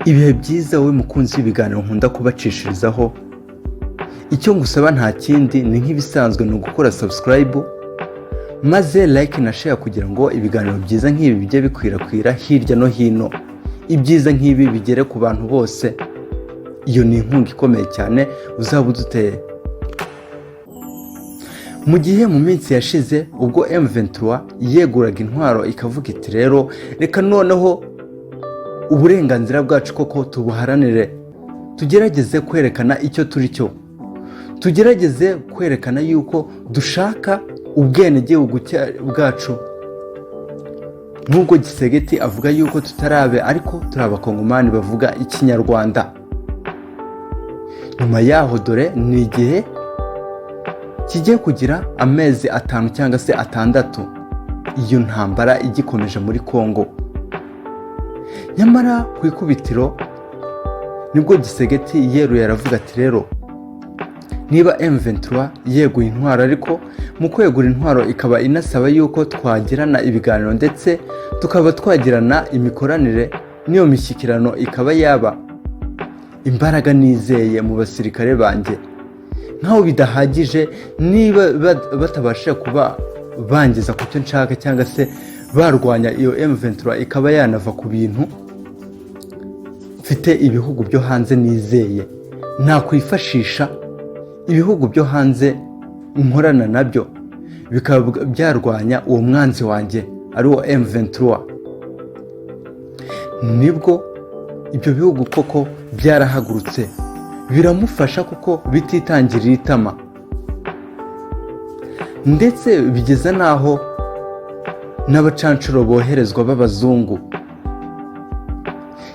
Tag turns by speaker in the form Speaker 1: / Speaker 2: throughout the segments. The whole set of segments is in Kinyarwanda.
Speaker 1: Ibihe byiza wowe mukunzi w'ibiganiro nkunda kubacishirizaho. Icyo ngusaba nta kindi ni nk'ibisanzwe ni ugukora subscribe maze like na share kugira ngo ibiganiro byiza nk'ibi bijye bikwirakwira hirya no hino. Ibyiza nk'ibi bigere ku bantu bose. Iyo ni inkunga ikomeye cyane uzaba uduteye. Mu gihe mu minsi yashize ubwo M23 yeguraga intwaro ikavuga iti rero reka noneho uburenganzira bwacu koko tubuharanire, tugerageze kwerekana icyo turi cyo, tugerageze kwerekana yuko dushaka ubwenegihugu bwacu. Nubwo Gisegeti avuga yuko tutarabe ariko turi abakongomani bavuga ikinyarwanda. Nyuma yaho dore ni igihe kigiye kugira amezi 5 cyangwa se 6 iyo ntambara igikomeje muri Kongo. Nyamara ku ikubitiro nibwo Gisegeti yeruye aravuga ati rero niba M23 yeguye intwaro ariko mu kwegura intwaro ikaba inasaba yuko twagirana ibiganiro ndetse tukaba twagirana imikoranire n'iyo mishyikirano ikaba yaba, imbaraga nizeye mu basirikare banjye nkaho bidahagije niba batabasha kuba bangiza ku cyo nshaka cyangwa se barwanya iyo M23 ikaba yanava ku bintu mfite ibihugu byo hanze nizeye, nta kwifashisha ibihugu byo hanze nkorana nabyo bikaba byarwanya uwo mwanzi wanjye ari wo M23. Nibwo ibyo bihugu koko byarahagurutse biramufasha kuko bititangirira itama, ndetse bigeza naho n'abacancuro boherezwa b'abazungu.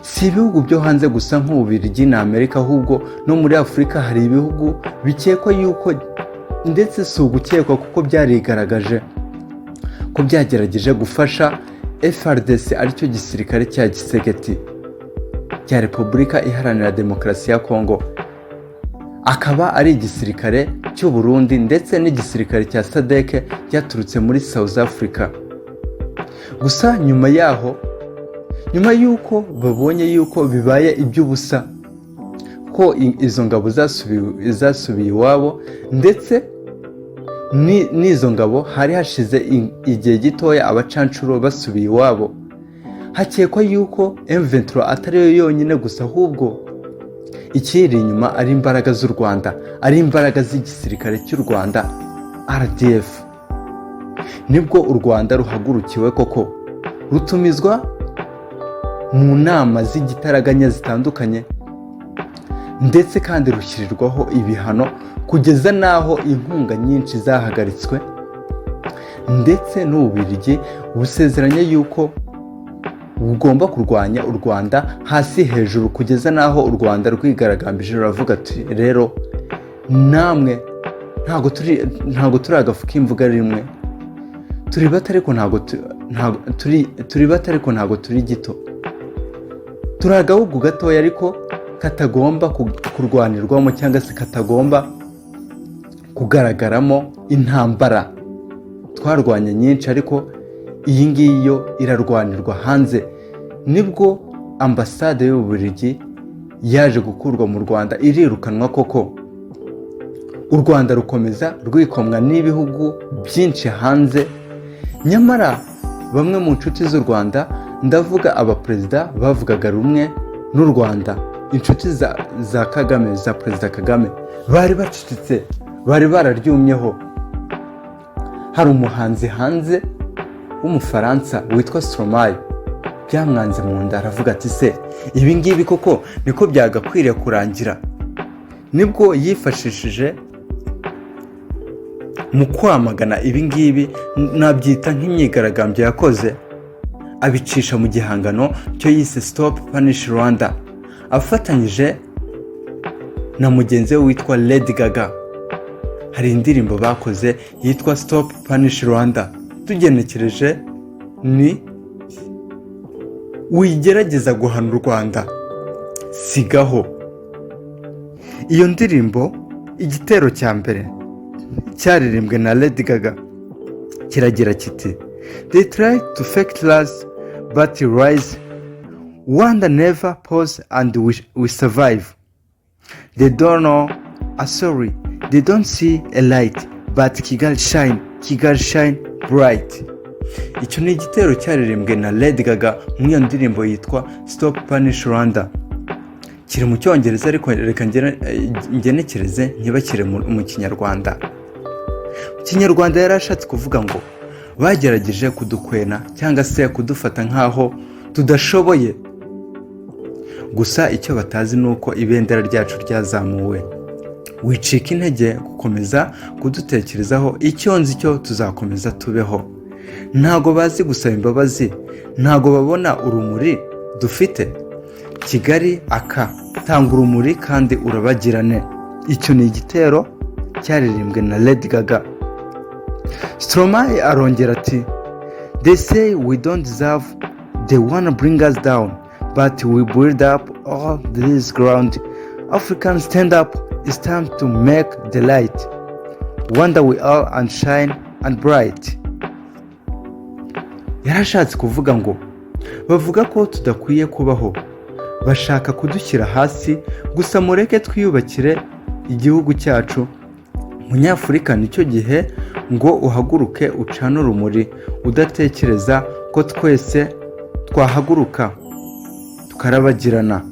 Speaker 1: Si ibihugu byo hanze gusa nk'Ububiligi na Amerika, ahubwo no muri Afurika hari ibihugu bikekwa yuko, ndetse si ugukekwa kuko byarigaragaje ko byagerageje gufasha FARDC aricyo gisirikare cya Gisegeti cya Repubulika Iharanira Demokarasi ya Kongo, akaba ari igisirikare cy'u Burundi ndetse n'igisirikare cya SADC cyaturutse muri South Africa. Gusa nyuma nyuma yuko babonye yuko bibaye iby'ubusa ko izo ngabo zasubiye iwabo, ndetse n'izo ngabo hari hashize igihe gitoya abacancuro basubiye iwabo, hakekwa yuko M23 atari yo yonyine gusa, ahubwo ikiri inyuma ari imbaraga z'u Rwanda, ari imbaraga z'igisirikare cy'u Rwanda RDF. Nibwo u Rwanda ruhagurukiwe koko rutumizwa mu nama z'igitaraganya zitandukanye, ndetse kandi rushyirirwaho ibihano kugeza naho inkunga nyinshi zahagaritswe, ndetse n'Ububiligi busezeranye yuko bugomba kurwanya u Rwanda hasi hejuru, kugeza naho u Rwanda rwigaragambije ruravuga ati rero namwe ntago turi agafu k'imvuga rimwe, turi bato ariko ntago turi gito, turi agahugu gatoya ariko katagomba kurwanirwamo cyangwa se katagomba kugaragaramo intambara. Twarwanya nyinshi ariko iyi ngiyo irarwanirwa hanze. Nibwo ambasade y'Ububiligi yaje gukurwa mu Rwanda, irirukanwa koko. U Rwanda rukomeza rwikomwa n'ibihugu byinshi hanze. Nyamara bamwe mu nshuti z'u Rwanda, ndavuga abaperezida bavugaga rumwe n'u Rwanda, inshuti za Kagame, za Perezida Kagame, bari bacecetse, bari bararyumyeho. Hari umuhanzi hanze w'Umufaransa witwa Stromae byamwanze mu nda, aravuga ati se ibi ngibi koko niko byagakwiriye kurangira? Nibwo yifashishije mu kwamagana ibi ngibi, nabyita nk'imyigaragambyo yakoze, abicisha mu gihangano cyo yise Stop Punish Rwanda, afatanyije na mugenzi we witwa Lady Gaga. Hari indirimbo bakoze yitwa Stop Punish Rwanda, tugenekereje ni wigerageza guhana u Rwanda, sigaho. Iyo ndirimbo igitero cya mbere cyaririmbwe na Lady Gaga kiragira kiti, they try to fake us but rise Rwanda never pause and we survive. They don't know, sorry, they don't see a light, but Kigali shine bright. Icyo ni igitero cyaririmbwe na Lady Gaga mu iyo ndirimbo yitwa Stop Punish Rwanda. Kiri mu cyongereza ariko reka ngenekereze ntibakire mu kinyarwanda. Mu kinyarwanda yarashatse kuvuga ngo bagerageje kudukwena cyangwa se kudufata nkaho tudashoboye. Gusa icyo batazi nuko ibendera ryacu ryazamuwe. Wicika intege gukomeza kudutekerezaho, icyo nzi cyo tuzakomeza tubeho. Ntago bazi gusaba imbabazi, ntago babona urumuri dufite. Kigali tanga urumuri kandi urabagirane. Icyo ni igitero cyaririmbwe na Lady Gaga. Stromae arongera ati, they say we don't deserve, they wanna bring us down, but we build up all this ground. Africans stand up, it's time to make the light. Wonder we all and shine and bright. Yarashatse kuvuga ngo bavuga ko tudakwiye kubaho, bashaka kudushyira hasi, gusa mureke twiyubakire igihugu cyacu. Munyafurika nicyo gihe ngo uhaguruke ucane urumuri, udatekereza ko twese twahaguruka tukarabagirana.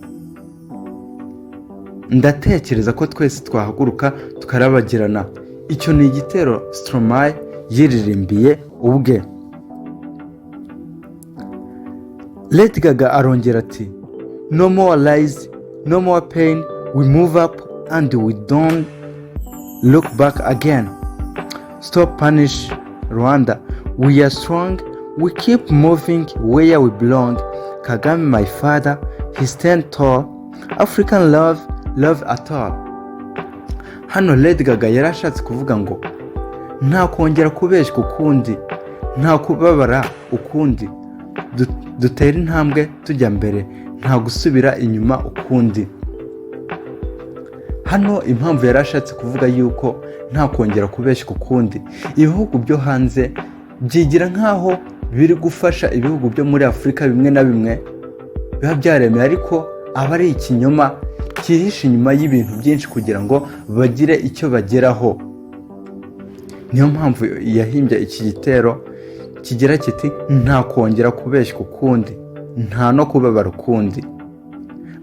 Speaker 1: Ndatekereza ko twese twahaguruka tukarabagirana. Icyo ni igitero Stromae yiririmbiye ubwe. Lady Gaga arongera ati, no more lies, no more pain, we move up and we don't look back again. Stop punish Rwanda, we are strong, we keep moving where we belong. Kagame my father, he stand tall, African love at all. Hano Lady Gaga yarashatse kuvuga ngo nta kongera kubeshya ukundi, nta kubabara ukundi, dutera intambwe tujya mbere, nta gusubira inyuma ukundi. Hano impamvu yarashatse kuvuga yuko nta kongera kubeshya ukundi, ibihugu byo hanze byigira nkaho biri gufasha ibihugu byo muri Afurika bimwe na bimwe biba byaremeye, ariko aba ari ikinyoma cyihishe inyuma y'ibintu byinshi kugira ngo bagire icyo bageraho. Niyo mpamvu yahimbye iki gitero kigira kiti nta kongera kubeshya ukundi, nta no kubabara ukundi.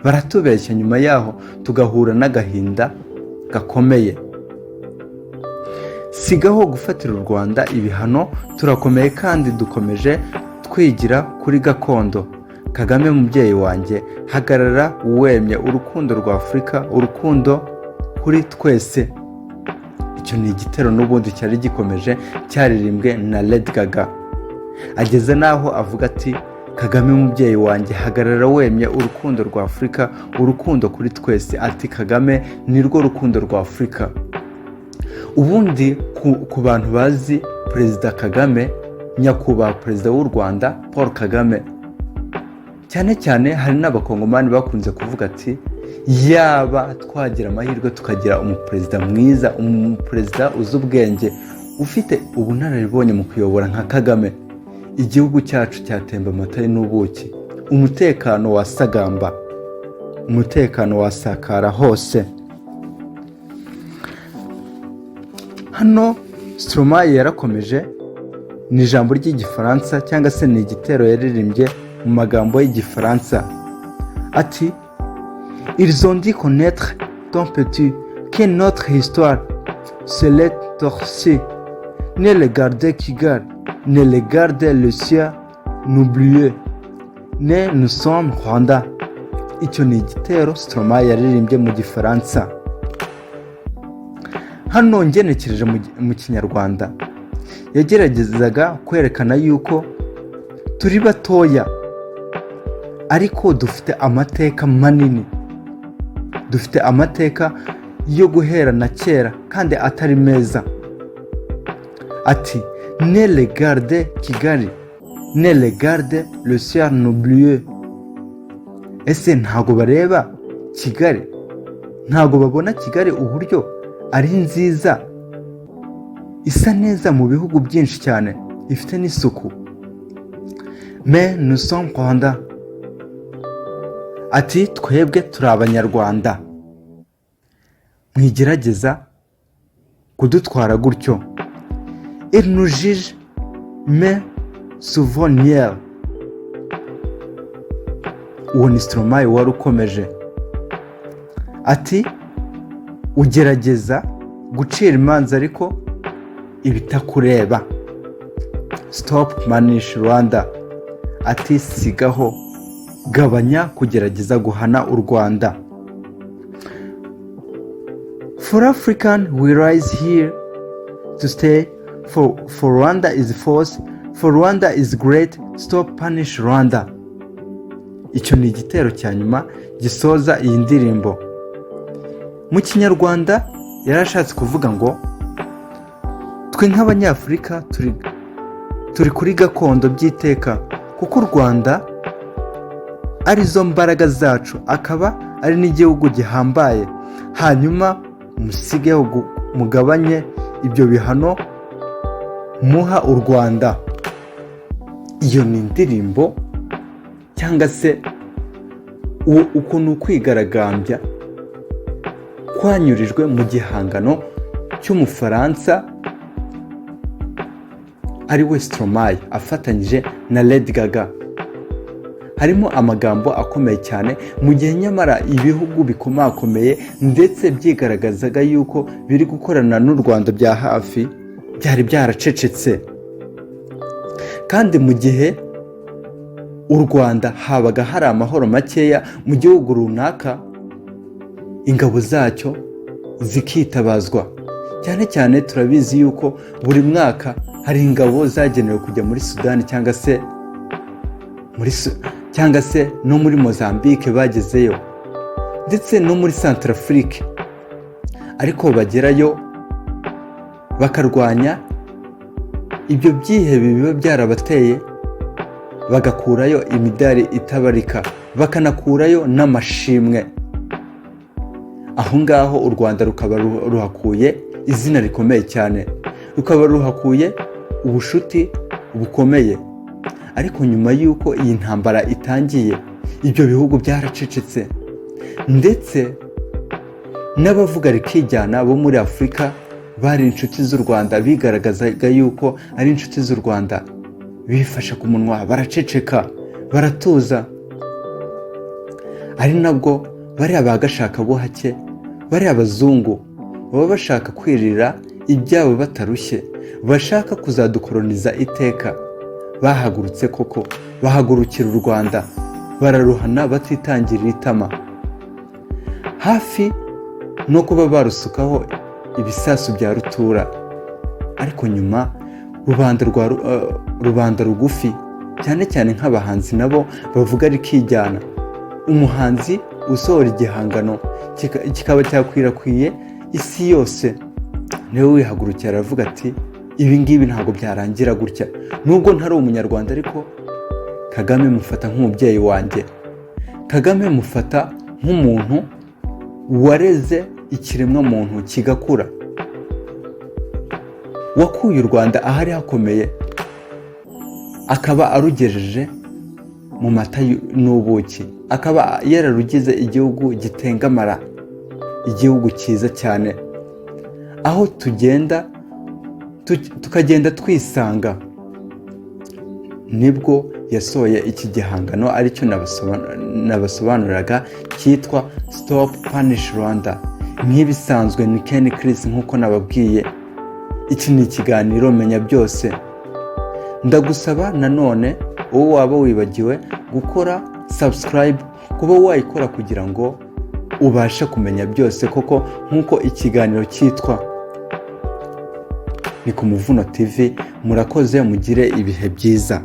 Speaker 1: Baratubeshya, nyuma yaho tugahura n'agahinda gakomeye. Sigaho gufatira u Rwanda ibihano, turakomeye kandi dukomeje twigira kuri gakondo. Kagame mubyeyi wanjye, hagarara wemye urukundo rwa Afurika, urukundo kuri twese. Icyo ni igitero n'ubundi cyari gikomeje cyaririmbwe na Lady Gaga. Ageze naho avuga ati, Kagame mubyeyi wanjye, hagarara wemye urukundo rwa Afurika, urukundo kuri twese. Ati Kagame ni rwo rukundo rwa Afurika. Ubundi ku bantu bazi Perezida Kagame, nyakubahwa Perezida w'u Rwanda Paul Kagame, cyane cyane hari n'abakongomani bakunze kuvuga ati yaba twagira amahirwe tukagira umuperezida mwiza, umuperezida uzi ubwenge, ufite ubunararibonye mu kuyobora nka Kagame, igihugu cyacu cyatemba amata n'ubuki, umutekano wasagamba, umutekano wasakara hose. Hano Stromae yarakomeje, ni ijambo ry'igifaransa cyangwa se ni igitero yaririmbye mu magambo y'igifaransa. Ati, ils ont dit connaître ton petit que notre histoire se l'est torcée, ne le garder Kigali, ne le garder le ciel, n'oublier, ne nous sommes Rwanda. Icyo ni igitero Stromae yaririmbye mu gifaransa. Hano ngenekereje mu kinyarwanda, yageragezaga kwerekana yuko turi batoya ariko dufite amateka manini, dufite amateka yo guhera na kera kandi atari meza. Ati, ne le garde Kigali, ne le garde le ciel, n'oublier. Ese ntago bareba Kigali, ntago babona Kigali uburyo ari nziza, isa neza mu bihugu byinshi cyane, ifite n'isuku. Mais nous sommes Rwanda, ati twebwe turi abanyarwanda, mwigerageza kudutwara gutyo. Il nous juge mais souvenir. Uwo ni Stromae wari ukomeje ati ugerageza gucira imanza ariko ibitakureba. Stop punish Rwanda. Ati sigaho, gabanya kugerageza guhana u Rwanda. For African we rise here to stay. For Rwanda is force. For Rwanda is great. Stop punish Rwanda. Icyo ni igitero cya nyuma gisoza iyi ndirimbo. Mu Kinyarwanda yarashatse kuvuga ngo twe nk'abanyafurika turi kuri gakondo by'iteka, kuko u Rwanda arizo mbaraga zacu, akaba ari n'igihugu gihambaye. Hanyuma musigeho mugabanye ibyo bihano muha u Rwanda. Iyo ni indirimbo cyangwa se ukuntu kwigaragambya kwanyurijwe mu gihangano cy'Umufaransa ari we Stromae afatanyije na Lady Gaga. Harimo amagambo akomeye cyane, mu gihe nyamara ibihugu bikomakomeye ndetse byigaragazaga yuko biri gukorana n'u Rwanda bya hafi byari byaracecetse. Kandi mu gihe u Rwanda habaga hari amahoro makeya mu gihugu runaka, ingabo zacyo zikitabazwa. Cyane cyane turabizi yuko buri mwaka hari ingabo zagenewe kujya muri Sudani cyangwa se no muri Mozambique bagezeyo, ndetse no muri Centrafrique. Ariko bagerayo bakarwanya ibyo byihebe biba byarabateye, bagakurayo imidari itabarika, bakanakurayo n'amashimwe. Aho ngaho u Rwanda rukaba ruhakuye izina rikomeye cyane, rukaba ruhakuye ubushuti bukomeye. Ariko nyuma y'uko iyi ntambara itangiye, ibyo bihugu byaracecetse, ndetse n'abavuga rikijyana bo muri Afurika bari inshuti z'u Rwanda, bigaragazaga yuko ari inshuti z'u Rwanda, bifasha ku munwa, baraceceka, baratuza. Ari nabwo bari abagashaka buhake, bari abazungu baba bashaka kwirira ibyabo batarushye, bashaka kuzadukoloniza iteka, bahagurutse koko, bahagurukira u Rwanda, bararuhana batitangirira itama, hafi no kuba barusukaho ibisasu bya rutura. Ariko nyuma rubanda rugufi, cyane cyane nk'abahanzi nabo bavuga rikijyana, umuhanzi usohora igihangano kikaba cyakwirakwiye isi yose, niwe wihagurukira aravuga ati ibi ngibi ntabwo byarangira gutya. Nubwo ntari umunyarwanda, ariko Kagame mufata nk'umubyeyi wanjye, Kagame mufata nk'umuntu wareze ikiremwa muntu kigakura, wakuye u Rwanda ahari hakomeye akaba arugejeje mu mata n'ubuki, akaba yararugize igihugu gitengamara, igihugu cyiza cyane, aho tukagenda twisanga. Nibwo yasohoye iki gihangano aricyo nabasobanuriraga cyitwa Stop Punish Rwanda. Nk'ibisanzwe ni Ken Chris nk'uko nababwiye, iki ni ikiganiro Menya Byose. Ndagusaba nanone wowe waba wibagiwe gukora subscribe, kuba wayikora kugira ngo ubashe kumenya byose koko, nk'uko ikiganiro cyitwa Ni ku Muvuno TV. Murakoze, mugire ibihe byiza.